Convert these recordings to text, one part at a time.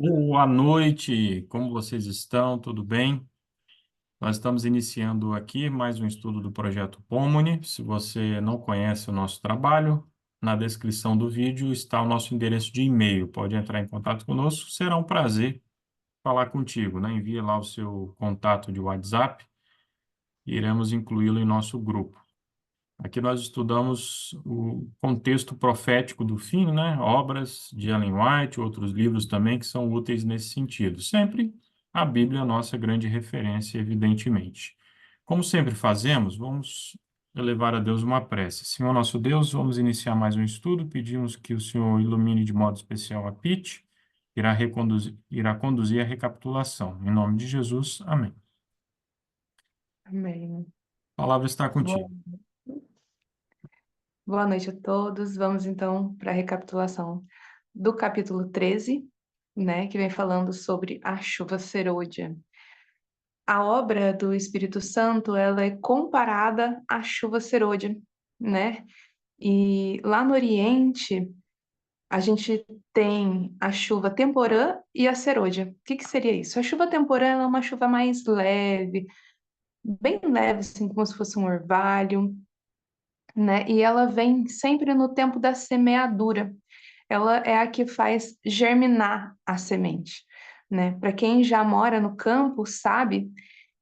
Boa noite, como vocês estão? Tudo bem? Nós estamos iniciando aqui mais um estudo do projeto Pomone. Se você não conhece o nosso trabalho, na descrição do vídeo está o nosso endereço de e-mail. Pode entrar em contato conosco, será um prazer falar contigo, né? Envie lá o seu contato de WhatsApp e iremos incluí-lo em nosso grupo. Aqui nós estudamos o contexto profético do fim, né? Obras de Ellen White, outros livros também que são úteis nesse sentido. Sempre a Bíblia é a nossa grande referência, evidentemente. Como sempre fazemos, vamos elevar a Deus uma prece. Senhor nosso Deus, vamos iniciar mais um estudo. Pedimos que o Senhor ilumine de modo especial a Pete, irá conduzir a recapitulação. Em nome de Jesus, amém. Amém. A palavra está Boa, contigo. boa noite a todos. Vamos então para a recapitulação do capítulo 13, né, que vem falando sobre a chuva serôdia. A obra do Espírito Santo, ela é comparada à chuva serôdia, né? E lá no Oriente, a gente tem a chuva temporã e a serôdia. O que que seria isso? A chuva temporã ela é uma chuva mais leve, bem leve, assim, como se fosse um orvalho, né? E ela vem sempre no tempo da semeadura. Ela é a que faz germinar a semente, né? Para quem já mora no campo, sabe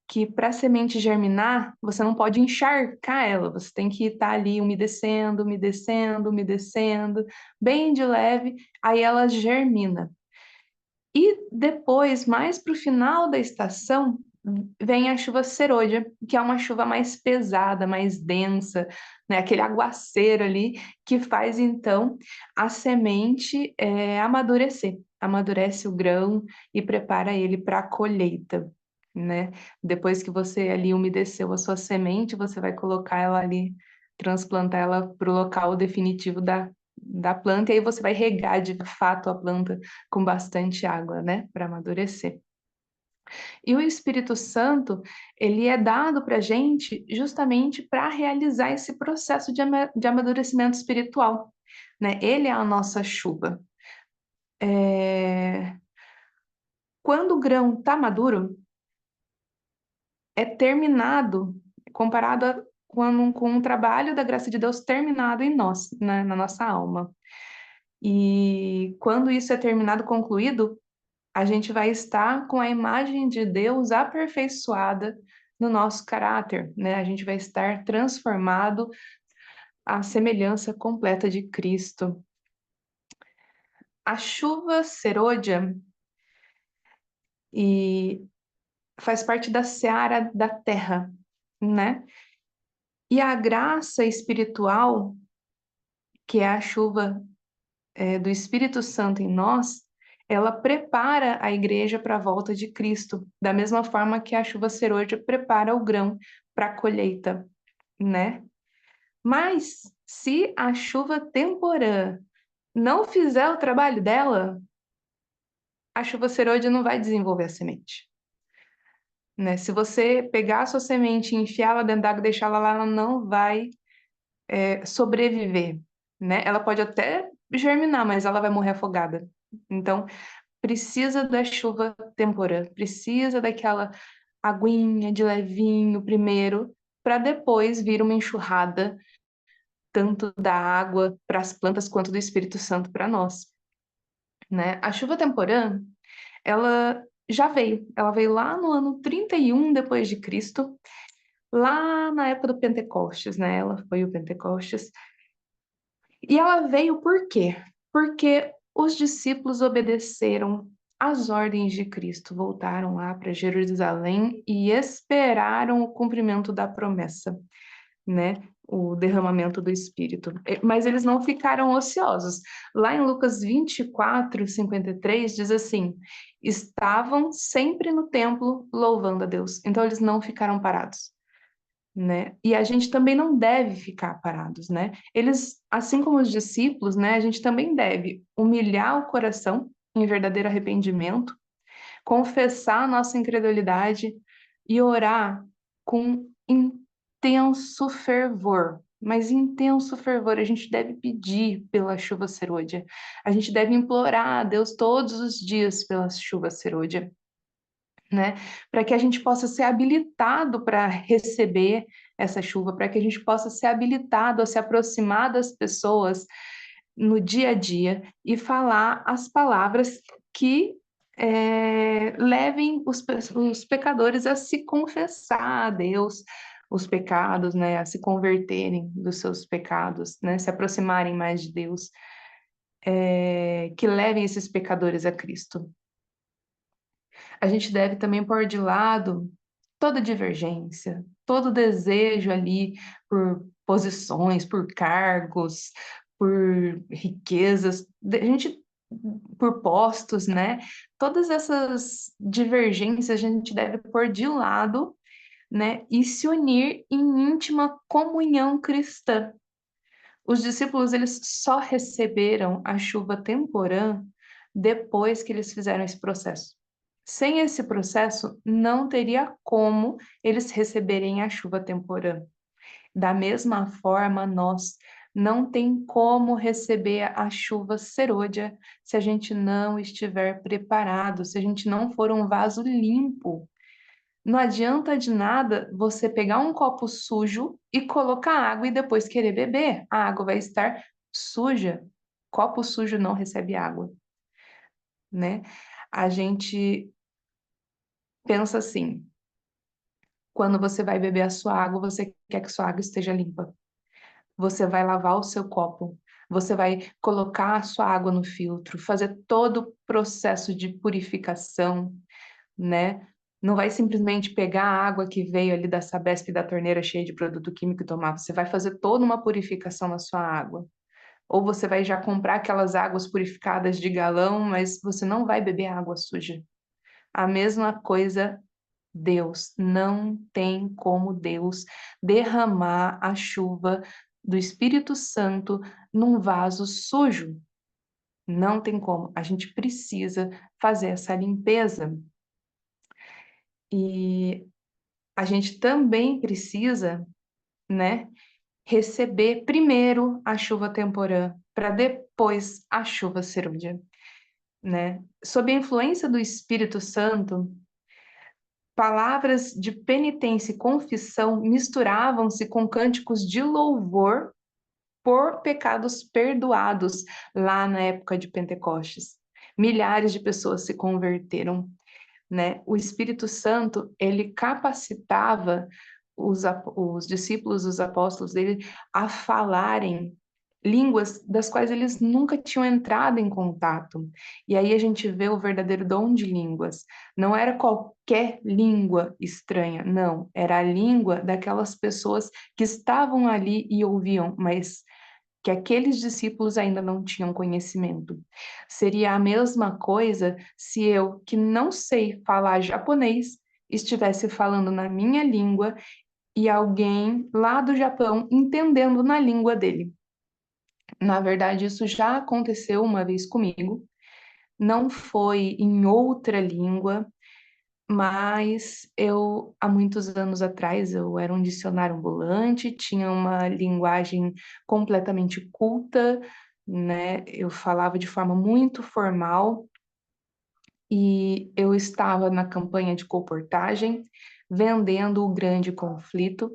que para a semente germinar, você não pode encharcar ela, você tem que estar ali umedecendo, umedecendo, umedecendo, bem de leve, aí ela germina. E depois, mais para o final da estação, vem a chuva serôdia, que é uma chuva mais pesada, mais densa, né? Aquele aguaceiro ali que faz então a semente amadurecer, amadurece o grão e prepara ele para a colheita, né? Depois que você ali umedeceu a sua semente, você vai colocar ela ali, transplantar ela para o local definitivo da planta, e aí você vai regar de fato a planta com bastante água, né, para amadurecer. E o Espírito Santo, ele é dado para a gente justamente para realizar esse processo de amadurecimento espiritual, né? Ele é a nossa chuva. Quando o grão está maduro, é terminado, comparado com o trabalho da graça de Deus terminado em nós, né, na nossa alma. E quando isso é terminado, concluído, a gente vai estar com a imagem de Deus aperfeiçoada no nosso caráter, né? A gente vai estar transformado à semelhança completa de Cristo. A chuva serôdia e faz parte da seara da terra, né? E a graça espiritual, que é a chuva do Espírito Santo em nós, ela prepara a igreja para a volta de Cristo, da mesma forma que a chuva serôdia prepara o grão para a colheita, né? Mas se a chuva temporã não fizer o trabalho dela, a chuva serôdia não vai desenvolver a semente, né? Se você pegar a sua semente e enfiar ela dentro d'água e deixar ela lá, ela não vai sobreviver, né? Ela pode até germinar, mas ela vai morrer afogada. Então, precisa da chuva temporã, precisa daquela aguinha de levinho primeiro, para depois vir uma enxurrada, tanto da água para as plantas quanto do Espírito Santo para nós, né? A chuva temporã, ela já veio, ela veio lá no ano 31 depois de Cristo, lá na época do Pentecostes, né? Ela foi o Pentecostes. E ela veio por quê? Porque os discípulos obedeceram às ordens de Cristo, voltaram lá para Jerusalém e esperaram o cumprimento da promessa, né? O derramamento do Espírito. Mas eles não ficaram ociosos. Lá em Lucas 24:53 diz assim: estavam sempre no templo louvando a Deus. Então eles não ficaram parados, né? E a gente também não deve ficar parados, né? Eles, assim como os discípulos, né, a gente também deve humilhar o coração em verdadeiro arrependimento, confessar a nossa incredulidade e orar com intenso fervor, mas intenso fervor, a gente deve pedir pela chuva serôdia. A gente deve implorar a Deus todos os dias pela chuva serôdia, né? Para que a gente possa ser habilitado para receber essa chuva, para que a gente possa ser habilitado a se aproximar das pessoas no dia a dia e falar as palavras que levem os pecadores a se confessar a Deus os pecados, né, a se converterem dos seus pecados, né, se aproximarem mais de Deus, que levem esses pecadores a Cristo. A gente deve também pôr de lado toda divergência, todo desejo ali por posições, por cargos, por riquezas, a gente por postos, né? Todas essas divergências a gente deve pôr de lado, né? E se unir em íntima comunhão cristã. Os discípulos, eles só receberam a chuva temporã depois que eles fizeram esse processo. Sem esse processo, não teria como eles receberem a chuva temporã. Da mesma forma, nós não tem como receber a chuva serôdia se a gente não estiver preparado, se a gente não for um vaso limpo. Não adianta de nada você pegar um copo sujo e colocar água e depois querer beber. A água vai estar suja. Copo sujo não recebe água, né? A gente pensa assim, quando você vai beber a sua água, você quer que sua água esteja limpa. Você vai lavar o seu copo, você vai colocar a sua água no filtro, fazer todo o processo de purificação, né? Não vai simplesmente pegar a água que veio ali da Sabesp da torneira cheia de produto químico e tomar. Você vai fazer toda uma purificação na sua água. Ou você vai já comprar aquelas águas purificadas de galão, mas você não vai beber água suja. A mesma coisa, Deus. Não tem como Deus derramar a chuva do Espírito Santo num vaso sujo. Não tem como. A gente precisa fazer essa limpeza. E a gente também precisa, né, receber primeiro a chuva temporã, para depois a chuva serúdia, né? Sob a influência do Espírito Santo, palavras de penitência e confissão misturavam-se com cânticos de louvor por pecados perdoados lá na época de Pentecostes. Milhares de pessoas se converteram, né? O Espírito Santo, ele capacitava os discípulos, os apóstolos dele, a falarem línguas das quais eles nunca tinham entrado em contato. E aí a gente vê o verdadeiro dom de línguas. Não era qualquer língua estranha, não. Era a língua daquelas pessoas que estavam ali e ouviam, mas que aqueles discípulos ainda não tinham conhecimento. Seria a mesma coisa se eu, que não sei falar japonês, estivesse falando na minha língua e alguém lá do Japão entendendo na língua dele. Na verdade, isso já aconteceu uma vez comigo. Não foi em outra língua, mas eu, há muitos anos atrás, eu era um dicionário ambulante, tinha uma linguagem completamente culta, né? Eu falava de forma muito formal e eu estava na campanha de colportagem, vendendo o Grande Conflito,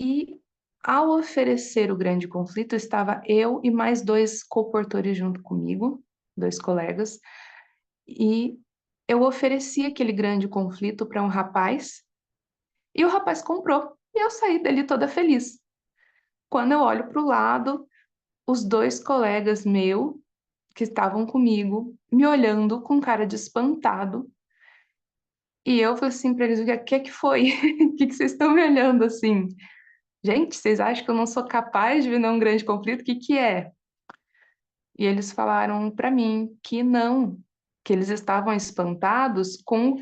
e ao oferecer o Grande Conflito, estava eu e mais dois colportores junto comigo, dois colegas, e eu ofereci aquele Grande Conflito para um rapaz, e o rapaz comprou, e eu saí dali toda feliz. Quando eu olho para o lado, os dois colegas meus, que estavam comigo, me olhando com cara de espantado, e eu falei assim para eles, o que foi? O que vocês estão me olhando assim? Gente, vocês acham que eu não sou capaz de vender um grande conflito? O que é? E eles falaram para mim que não, que eles estavam espantados com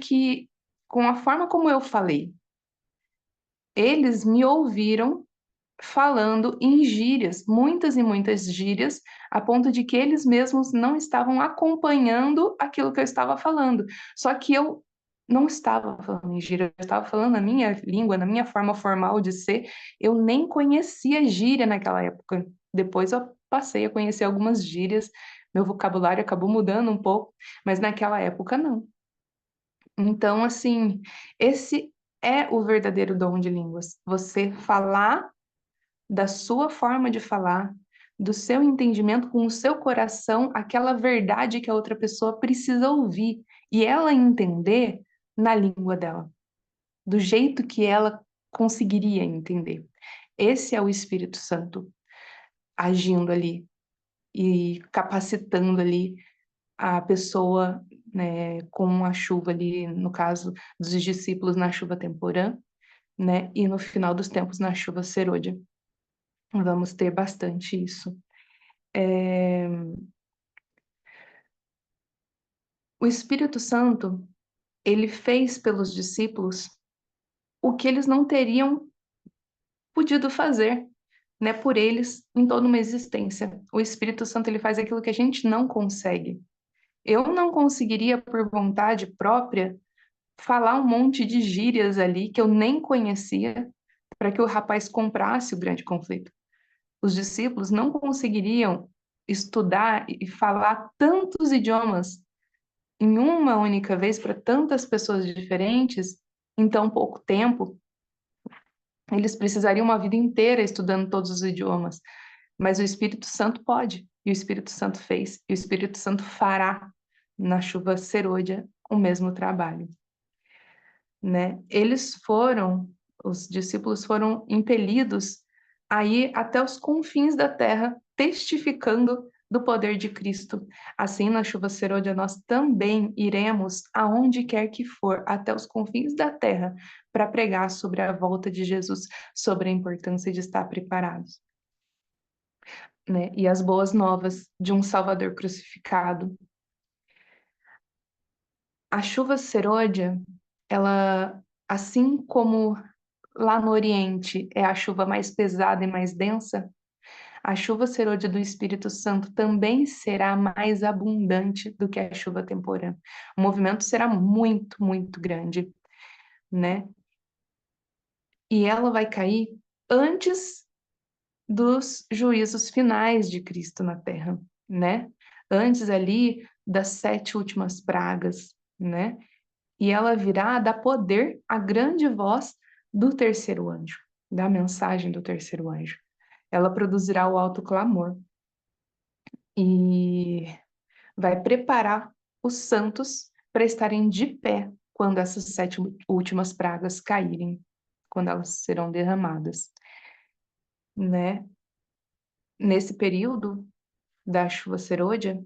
a forma como eu falei. Eles me ouviram falando em gírias, muitas e muitas gírias, a ponto de que eles mesmos não estavam acompanhando aquilo que eu estava falando. Só que eu não estava falando em gíria, eu estava falando na minha língua, na minha forma formal de ser. Eu nem conhecia gíria naquela época. Depois eu passei a conhecer algumas gírias, meu vocabulário acabou mudando um pouco, mas naquela época não. Então, assim, esse é o verdadeiro dom de línguas. Você falar da sua forma de falar, do seu entendimento com o seu coração, aquela verdade que a outra pessoa precisa ouvir e ela entender na língua dela, do jeito que ela conseguiria entender. Esse é o Espírito Santo agindo ali e capacitando ali a pessoa, né, com a chuva ali, no caso dos discípulos na chuva temporã, né, e no final dos tempos na chuva serôdia. Vamos ter bastante isso. O Espírito Santo, ele fez pelos discípulos o que eles não teriam podido fazer, né, por eles em toda uma existência. O Espírito Santo, ele faz aquilo que a gente não consegue. Eu não conseguiria, por vontade própria, falar um monte de gírias ali que eu nem conhecia para que o rapaz comprasse o grande conflito. Os discípulos não conseguiriam estudar e falar tantos idiomas em uma única vez para tantas pessoas diferentes em tão pouco tempo. Eles precisariam uma vida inteira estudando todos os idiomas, mas o Espírito Santo pode, e o Espírito Santo fez, e o Espírito Santo fará na chuva serôdia o mesmo trabalho, né? Os discípulos foram impelidos a ir até os confins da terra, testificando do poder de Cristo. Assim, na chuva serôdia, nós também iremos aonde quer que for, até os confins da terra, para pregar sobre a volta de Jesus, sobre a importância de estar preparados, né? E as boas novas de um Salvador crucificado. A chuva serôdia, ela, assim como lá no Oriente é a chuva mais pesada e mais densa, a chuva serôdia do Espírito Santo também será mais abundante do que a chuva temporã. O movimento será muito, muito grande, né? E ela vai cair antes dos juízos finais de Cristo na Terra, né? Antes ali das 7 últimas pragas, né? E ela virá dar poder à grande voz do terceiro anjo, da mensagem do terceiro anjo. Ela produzirá o alto clamor e vai preparar os santos para estarem de pé quando essas 7 últimas pragas caírem, quando elas serão derramadas, né? Nesse período da chuva serôdia,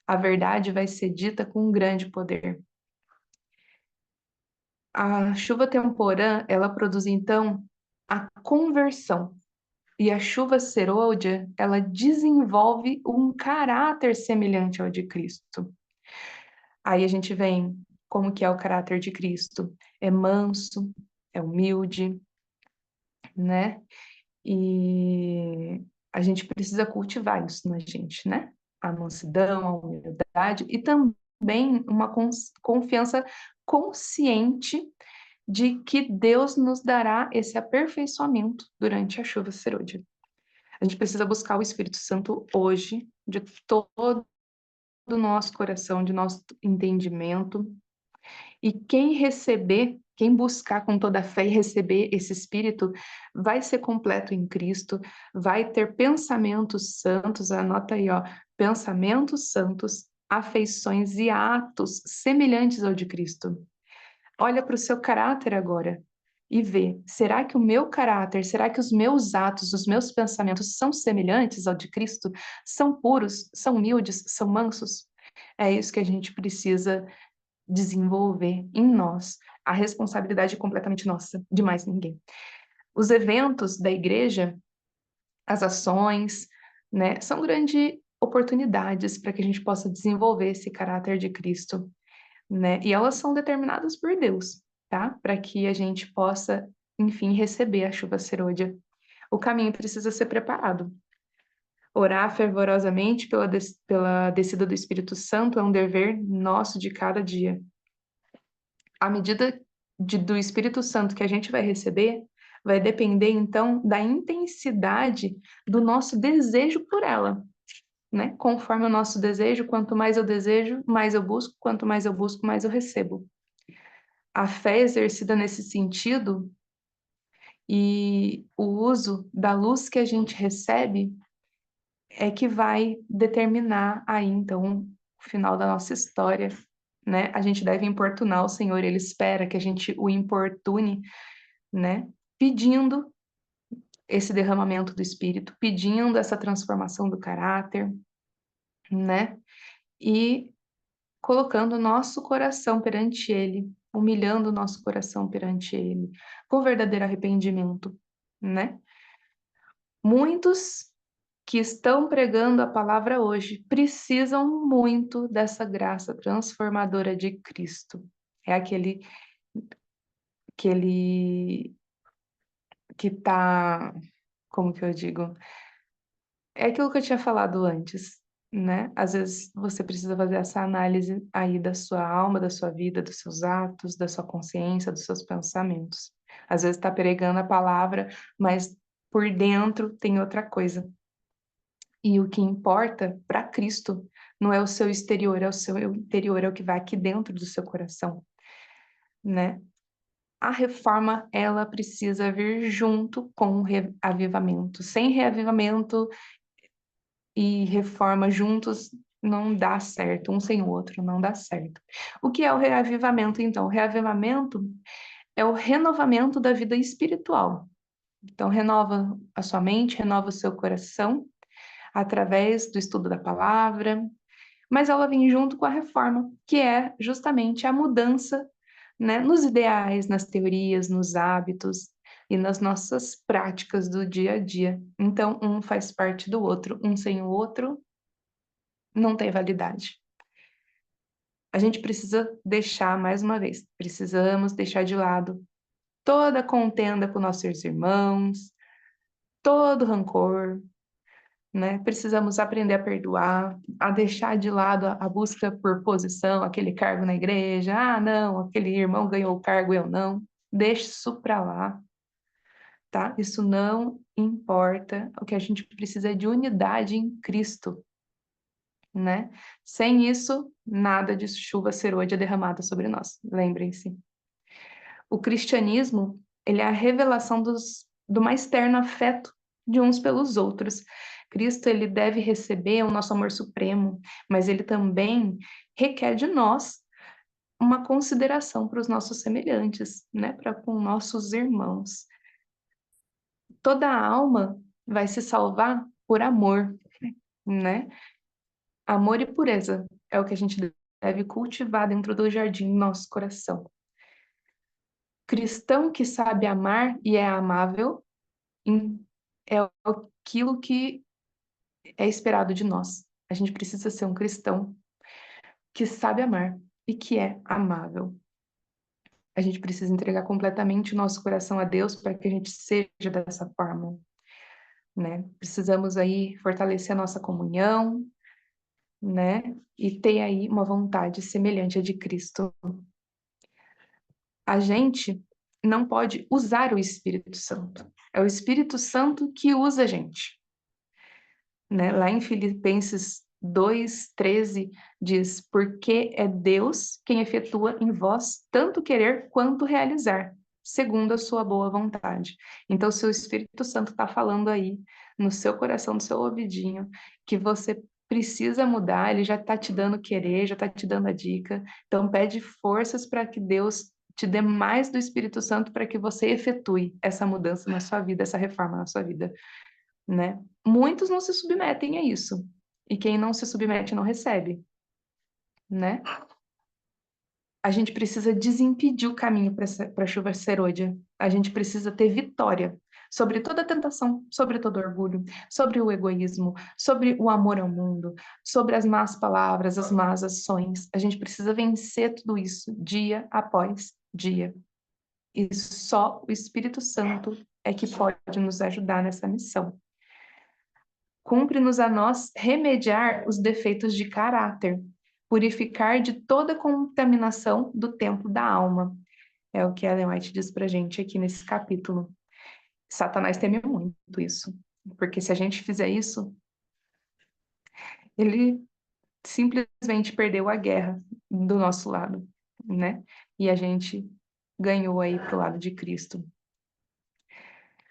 a verdade vai ser dita com grande poder. A chuva temporã, ela produz então a conversão. E a chuva serôdia, ela desenvolve um caráter semelhante ao de Cristo. Aí a gente vem como que é o caráter de Cristo. É manso, é humilde, né? E a gente precisa cultivar isso na gente, né? A mansidão, a humildade e também uma confiança consciente de que Deus nos dará esse aperfeiçoamento durante a chuva serôdia. A gente precisa buscar o Espírito Santo hoje, de todo o nosso coração, de nosso entendimento. E quem receber, quem buscar com toda a fé e receber esse Espírito, vai ser completo em Cristo, vai ter pensamentos santos, anota aí, ó, pensamentos santos, afeições e atos semelhantes ao de Cristo. Olha para o seu caráter agora e vê, será que o meu caráter, será que os meus atos, os meus pensamentos são semelhantes ao de Cristo? São puros, são humildes, são mansos? É isso que a gente precisa desenvolver em nós. A responsabilidade é completamente nossa, de mais ninguém. Os eventos da igreja, as ações, né, são grandes oportunidades para que a gente possa desenvolver esse caráter de Cristo, né? E elas são determinadas por Deus, tá? Para que a gente possa, enfim, receber a chuva serôdia. O caminho precisa ser preparado. Orar fervorosamente pela descida do Espírito Santo é um dever nosso de cada dia. A medida do Espírito Santo que a gente vai receber vai depender, então, da intensidade do nosso desejo por ela, né? Conforme o nosso desejo, quanto mais eu desejo, mais eu busco, quanto mais eu busco, mais eu recebo. A fé exercida nesse sentido e o uso da luz que a gente recebe é que vai determinar aí, então, o final da nossa história, né? A gente deve importunar o Senhor, Ele espera que a gente o importune, né? Pedindo esse derramamento do Espírito, pedindo essa transformação do caráter, né? E colocando o nosso coração perante Ele, humilhando o nosso coração perante Ele, com verdadeiro arrependimento, né? Muitos que estão pregando a palavra hoje precisam muito dessa graça transformadora de Cristo. É aquele que está, como que eu digo? É aquilo que eu tinha falado antes, né? Às vezes você precisa fazer essa análise aí da sua alma, da sua vida, dos seus atos, da sua consciência, dos seus pensamentos. Às vezes está pregando a palavra, mas por dentro tem outra coisa. E o que importa para Cristo não é o seu exterior, é o seu interior, é o que vai aqui dentro do seu coração, né? A reforma, ela precisa vir junto com o reavivamento. Sem reavivamento e reforma juntos não dá certo, um sem o outro não dá certo. O que é o reavivamento, então? O reavivamento é o renovamento da vida espiritual. Então, renova a sua mente, renova o seu coração, através do estudo da palavra, mas ela vem junto com a reforma, que é justamente a mudança, né, nos ideais, nas teorias, nos hábitos e nas nossas práticas do dia a dia. Então, um faz parte do outro, um sem o outro não tem validade. A gente precisa deixar, mais uma vez, precisamos deixar de lado toda contenda com nossos irmãos, todo rancor, né? Precisamos aprender a perdoar, a deixar de lado a busca por posição, aquele cargo na igreja. Ah, não, aquele irmão ganhou o cargo, eu não. Deixe isso para lá, tá? Isso não importa. O que a gente precisa é de unidade em Cristo, né? Sem isso, nada de chuva serôdia derramada sobre nós. Lembrem-se. O cristianismo, ele é a revelação do mais terno afeto de uns pelos outros. Cristo, ele deve receber o nosso amor supremo, mas ele também requer de nós uma consideração para os nossos semelhantes, né? Para com nossos irmãos. Toda alma vai se salvar por amor, né? Amor e pureza é o que a gente deve cultivar dentro do jardim do nosso coração. Cristão que sabe amar e é amável é aquilo que é esperado de nós. A gente precisa ser um cristão que sabe amar e que é amável. A gente precisa entregar completamente o nosso coração a Deus para que a gente seja dessa forma, né? Precisamos aí fortalecer a nossa comunhão, né? E ter aí uma vontade semelhante à de Cristo. A gente não pode usar o Espírito Santo. É o Espírito Santo que usa a gente. Né? Lá em Filipenses 2:13 diz: porque é Deus quem efetua em vós tanto querer quanto realizar, segundo a sua boa vontade. Então, se o Espírito Santo está falando aí no seu coração, no seu ouvidinho, que você precisa mudar, ele já está te dando querer, já está te dando a dica. Então, pede forças para que Deus te dê mais do Espírito Santo para que você efetue essa mudança na sua vida, essa reforma na sua vida, né? Muitos não se submetem a isso. E quem não se submete não recebe, né? A gente precisa desimpedir o caminho para a chuva serôdia. A gente precisa ter vitória sobre toda tentação, sobre todo orgulho, sobre o egoísmo, sobre o amor ao mundo, sobre as más palavras, as más ações. A gente precisa vencer tudo isso dia após dia. E só o Espírito Santo é que pode nos ajudar nessa missão. Cumpre-nos a nós remediar os defeitos de caráter, purificar de toda contaminação do templo da alma. É o que Ellen White diz pra gente aqui nesse capítulo. Satanás teme muito isso, porque se a gente fizer isso, ele simplesmente perdeu a guerra do nosso lado, né? E a gente ganhou aí pro lado de Cristo.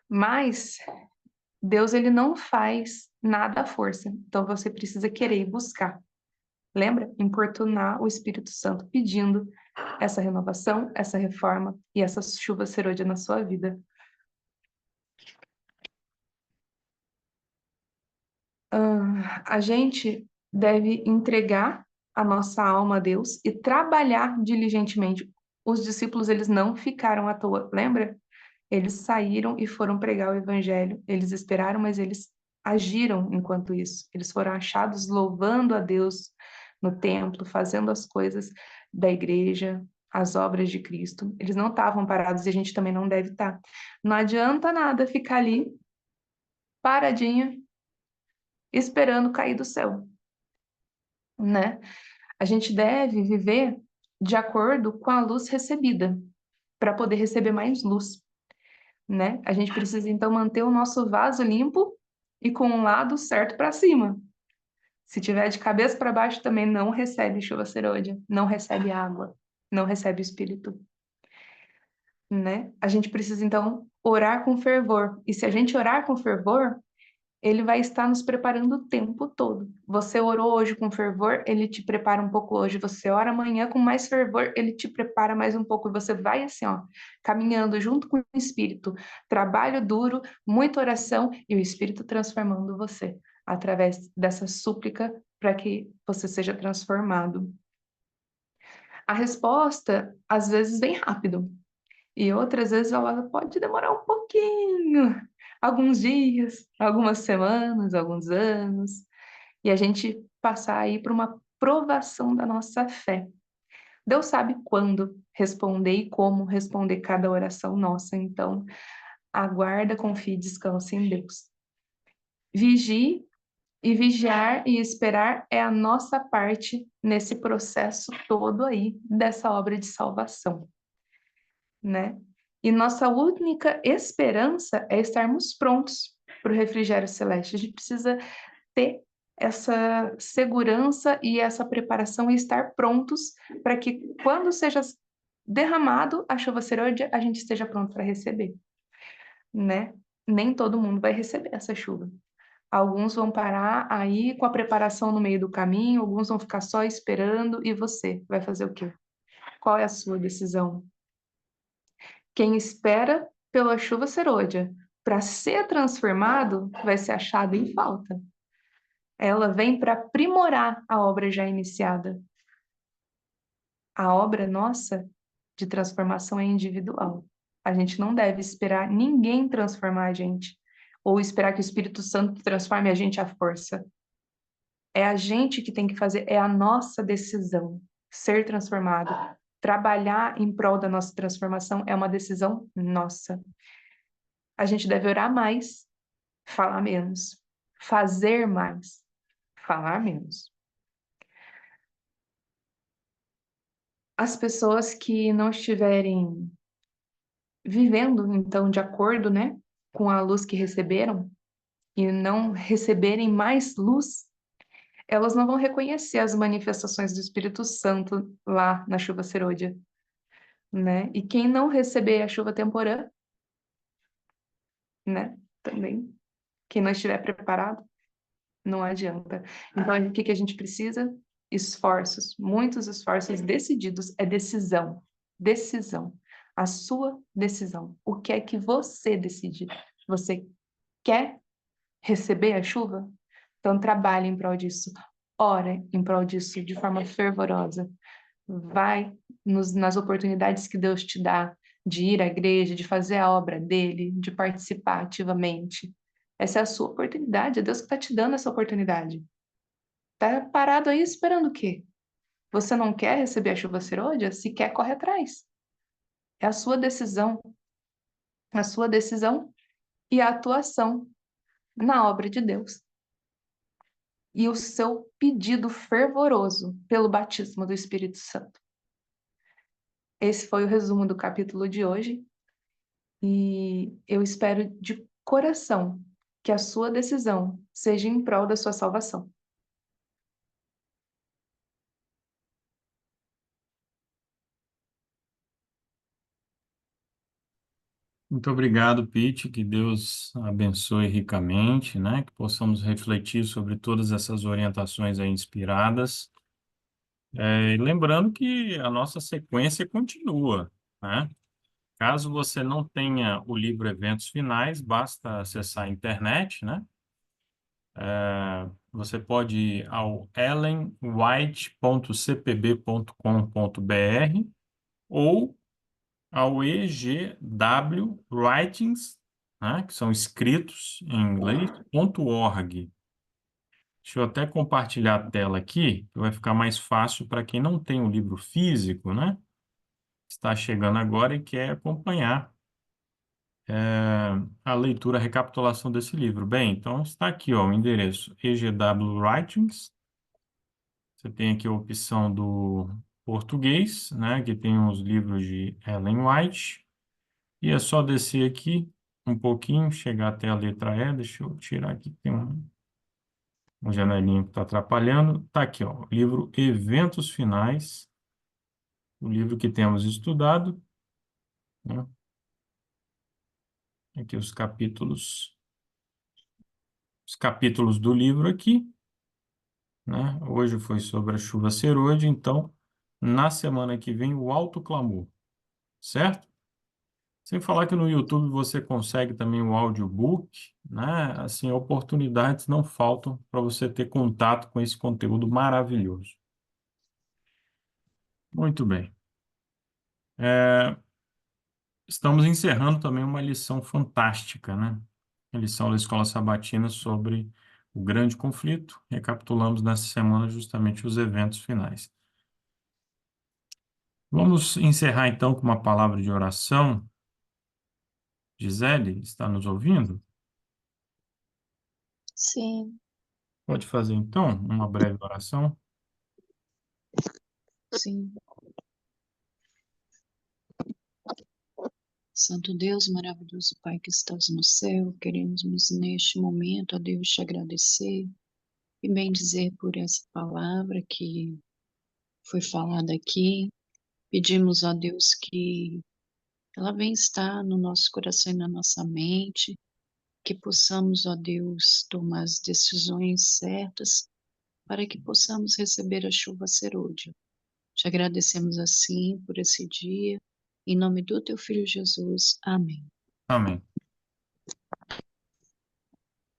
Mas Deus, ele não faz nada à força. Então você precisa querer e buscar. Lembra? Importunar o Espírito Santo pedindo essa renovação, essa reforma e essa chuva serôdia na sua vida. A gente deve entregar a nossa alma a Deus e trabalhar diligentemente. Os discípulos, eles não ficaram à toa, lembra? Eles saíram e foram pregar o evangelho. Eles esperaram, mas eles agiram enquanto isso. Eles foram achados louvando a Deus no templo, fazendo as coisas da igreja, as obras de Cristo. Eles não estavam parados e a gente também não deve estar. Não adianta nada ficar ali paradinha esperando cair do céu, né? A gente deve viver de acordo com a luz recebida, para poder receber mais luz, né? A gente precisa então manter o nosso vaso limpo e com o lado certo para cima. Se tiver de cabeça para baixo também não recebe chuva serôdia, não recebe água, não recebe espírito, né? A gente precisa então orar com fervor. E se a gente orar com fervor, ele vai estar nos preparando o tempo todo. Você orou hoje com fervor, ele te prepara um pouco hoje. Você ora amanhã com mais fervor, ele te prepara mais um pouco. E você vai assim, ó, caminhando junto com o Espírito. Trabalho duro, muita oração e o Espírito transformando você através dessa súplica para que você seja transformado. A resposta, às vezes, vem rápido. E outras vezes ela pode demorar um pouquinho, alguns dias, algumas semanas, alguns anos, e a gente passar aí por uma provação da nossa fé. Deus sabe quando responder e como responder cada oração nossa, então aguarda, confie e descanse em Deus. Vigie e vigiar e esperar é a nossa parte nesse processo todo aí dessa obra de salvação, né? E nossa única esperança é estarmos prontos para o refrigério celeste. A gente precisa ter essa segurança e essa preparação e estar prontos para que quando seja derramado a chuva serôdia, a gente esteja pronto para receber, né? Nem todo mundo vai receber essa chuva. Alguns vão parar aí com a preparação no meio do caminho, alguns vão ficar só esperando, e você vai fazer o quê? Qual é a sua decisão? Quem espera pela chuva serôdia para ser transformado vai ser achado em falta. Ela vem para aprimorar a obra já iniciada. A obra nossa de transformação é individual. A gente não deve esperar ninguém transformar a gente, ou esperar que o Espírito Santo transforme a gente à força. É a gente que tem que fazer, é a nossa decisão ser transformado. Trabalhar em prol da nossa transformação é uma decisão nossa. A gente deve orar mais, falar menos. Fazer mais, falar menos. As pessoas que não estiverem vivendo, então, de acordo, né, com a luz que receberam e não receberem mais luz, elas não vão reconhecer as manifestações do Espírito Santo lá na chuva serôdia, né? E quem não receber a chuva temporã, né, também, quem não estiver preparado, não adianta. Então, o que que a gente precisa? Esforços, muitos esforços decididos, é decisão. Decisão. A sua decisão. O que é que você decide? Você quer receber a chuva? Então, trabalhe em prol disso. Ore em prol disso de forma fervorosa. Vai nas oportunidades que Deus te dá de ir à igreja, de fazer a obra dele, de participar ativamente. Essa é a sua oportunidade, é Deus que está te dando essa oportunidade. Tá parado aí esperando o quê? Você não quer receber a chuva serôdia? Se quer, corre atrás. É a sua decisão e a atuação na obra de Deus. e o seu pedido fervoroso pelo batismo do Espírito Santo. Esse foi o resumo do capítulo de hoje, e eu espero de coração que a sua decisão seja em prol da sua salvação. Muito obrigado, Pete. Que Deus abençoe ricamente, né? Que possamos refletir sobre todas essas orientações aí inspiradas. E lembrando que a nossa sequência continua, né? Caso você não tenha o livro Eventos Finais, basta acessar a internet, né? Você pode ir ao ellenwhite.cpb.com.br ou ao EGW Writings, né, que são escritos em inglês.org. Deixa eu até compartilhar a tela aqui, que vai ficar mais fácil para quem não tem o livro físico, né? Está chegando agora e quer acompanhar a leitura, a recapitulação desse livro. Bem, então está aqui, ó, o endereço EGW Writings. Você tem aqui a opção do português, né, que tem os livros de Ellen White. E é só descer aqui um pouquinho, chegar até a letra E. Deixa eu tirar aqui, tem uma janelinha que está atrapalhando. Está aqui, ó, o livro Eventos Finais, o livro que temos estudado, né? Aqui os capítulos do livro aqui, né? Hoje foi sobre a chuva serôdia, então, na semana que vem, o alto clamor, certo? Sem falar que no YouTube você consegue também o audiobook, né? Assim, oportunidades não faltam para você ter contato com esse conteúdo maravilhoso. Muito bem. Estamos encerrando também uma lição fantástica, né? A lição da Escola Sabatina sobre o grande conflito. Recapitulamos nessa semana justamente os eventos finais. Vamos encerrar então com uma palavra de oração. Gisele, está nos ouvindo? Sim, Pode fazer então uma breve oração? sim. Santo Deus, maravilhoso Pai que estás no céu, queremos neste momento, ó Deus, te agradecer e bem dizer por essa palavra que foi falada aqui. Pedimos a Deus que ela venha estar no nosso coração e na nossa mente, que possamos, ó Deus, tomar as decisões certas para que possamos receber a chuva serôdia. Te agradecemos assim por esse dia. Em nome do teu Filho Jesus. Amém. Amém.